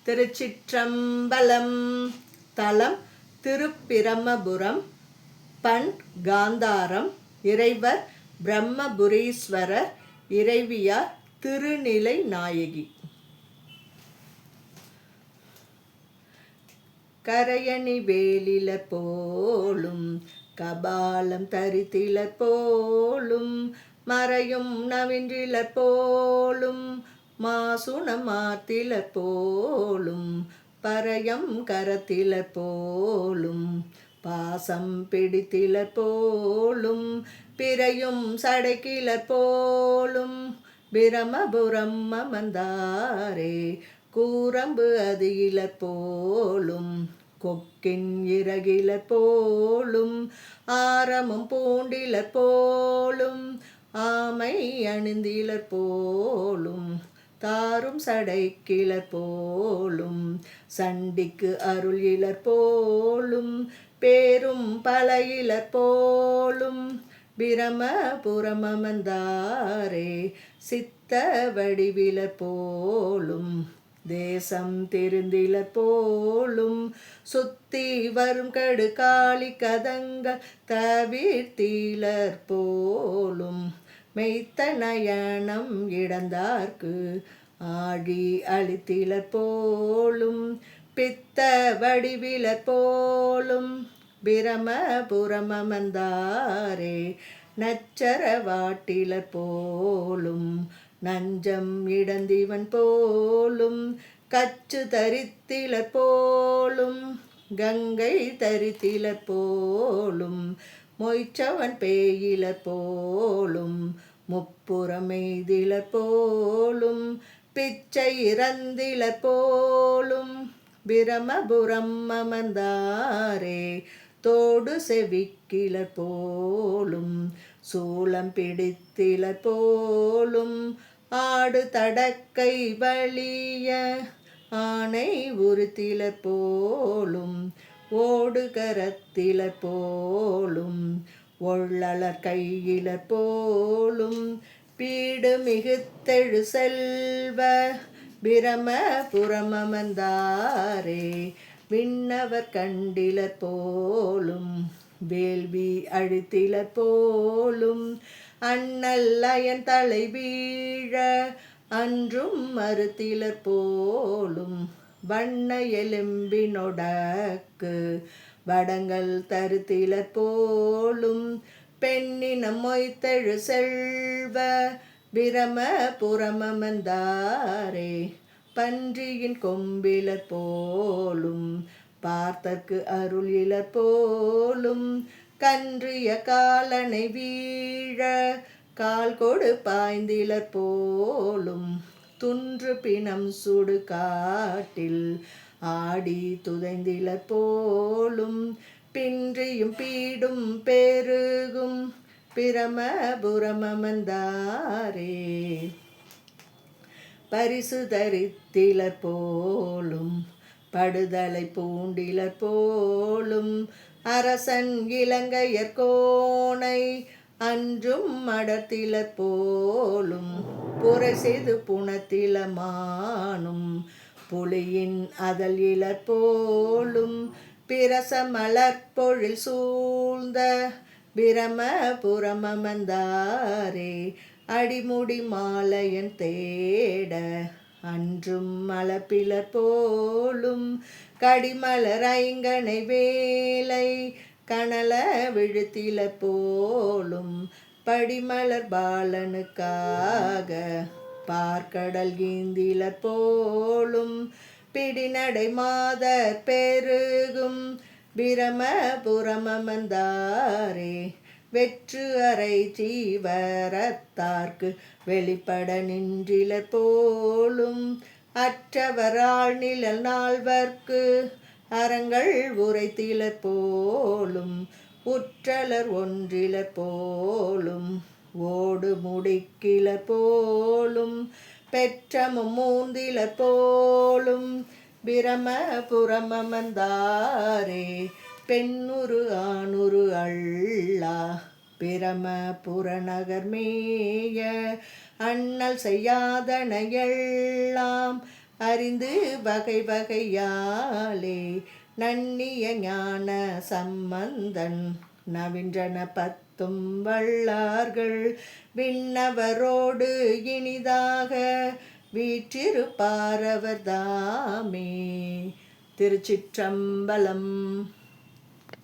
திருச்சிற்றம்பலம். தலம் திருப்பிரமபுரம். பண் காந்தாரம். இறைவர் பிரம்மபுரீஸ்வரர். இறைவியார் திருநிலை நாயகி. கரையணி வேலிலர் போலும் கபாலம் தரித்திலர் போலும் மறையும் நவின்றிலர் போலும் மாசுணம் மாத்திலர் போலும் பறையம் கரத்திலர் போலும் பாசம் பிடித்திலர் போலும் பிறையும் சடைக்கிலர் போலும் பிரமபுரம் அமர்ந்தாரே கூரம்பு அது இலர் போலும் கொக்கின் இறகிலர் போலும் ஆரமும் பூண்டிலர் போலும் ஆமை அணிந்திலர் போலும் தாரும் சடைக்கிலர் போலும் சண்டிக்கு அருள் இலர் போலும் பேரும் பல இலர் போலும் பிரமபுரம் அமர்ந்தாரே சித்த வடிவிலர் போலும் தேசம் தெரிந்திலர் போலும் சுத்தி வரும் கடு காளி கதங்கள் தவிர்த்திலர் போலும் மெய்த்த நயனம் இடந்தார்க்கு ஆழி அளித்திலர் போலும் பித்த வடிவிலர் போலும் பிரமபுரம் அமர்ந்தாரே நச்சர வாட்டிலர் போலும் நஞ்சம் இடந்திவன் போலும் கச்சு தரித்திலர் போலும் கங்கை தரித்திலர் போலும் மொய்ச்சவன் பேயிலர் போலும் முப்புறமெய்திலர் போலும் பிச்சை இறந்திலர் போலும் பிரமபுரம் அமர்ந்தாரே தோடு செவிக்கிலர் போலும் சூலம் பிடித்திலர் போலும் ஆடு தடக்கை வலிய ஆணை உறுத்திலர் போலும் ஓடு கரத்திலர் போலும் ஒள்ளலர் கையிலர் போலும் பீடு மிகுத்தெழு செல்வ பிரமபுரம் அமர்ந்தாரே விண்ணவர் கண்டிலர் போலும் வேள்வி அழித்திலர் போலும் அண்ணல் அயன் தலை வீழ அன்றும் மறுத்திலர் போலும் வண்ண எலும்பினொடக்கு வடங்கள் தருத்திலர் போலும் பெண்ணினம் மொய்த்தெழு செல்வ பிரமபுரம் அமர்ந்தாரே பன்றியின் கொம்பிலர் போலும் பார்த்தற்கு அருள் இலர் போலும் கன்றிய காலனை வீழ கால் கொடு பாய்ந்திலர் போலும் துன்று பிணம் சுடு காட்டில் ஆடி துதைந்திலர் போலும் பின்றியும் பீடும் பெருகும் பிரமபுரம் அமர்ந்தாரே பரிசு தரித்திலர் போலும் படுதலை பூண்டிலர் போலும் அரசன் இலங்கையர் கோனை அன்றும் அடர்த்திலர் போலும் புரை செய்து புணத்தில மானும் புலியின் அதல் இலர் போலும் பிரச மலர்பொழில் சூழ்ந்த பிரமபுரம் அமர்ந்தாரே அடிமுடி மாலையன் தேட அன்றும் மலப்பிலர் போலும் கடிமலர் ஐங்கனை வேலை கனல விழுத்திலர் போலும் படிமலர் பாலனுக்காக பார்க்கடல் கீந்திலர் போலும் பிடிநடை மாதர் பெருகும் பிரமபுரம் அமர்ந்தாரே வெற்று அறை சீவரத்தார்க்கு வெளிப்பட நின்றிலர் போலும் அற்றவரால் நிழல் நால்வர்க்கு அறங்கள் உரைத்திலர் போலும் உற்றலர் ஒன்றிலர் போலும் ஓடு முடிக்கிலர் போலும் பெற்றமும் மூந்திலர் போலும் பிரமபுரம் அமர்ந்தாரே பெண்ணுரு ஆணுரு அள்ளா பிரமபுரநகர் மேய அண்ணல் செய்யாதன எல்லாம் அறிந்து வகை வகையாலே நன்னிய ஞான சம்பந்தன் நவின்றன பத்தும் வல்லார்கள் விண்ணவரோடு இனிதாக வீற்றிருப்பாரவர் தாமே. திருச்சிற்றம்பலம்.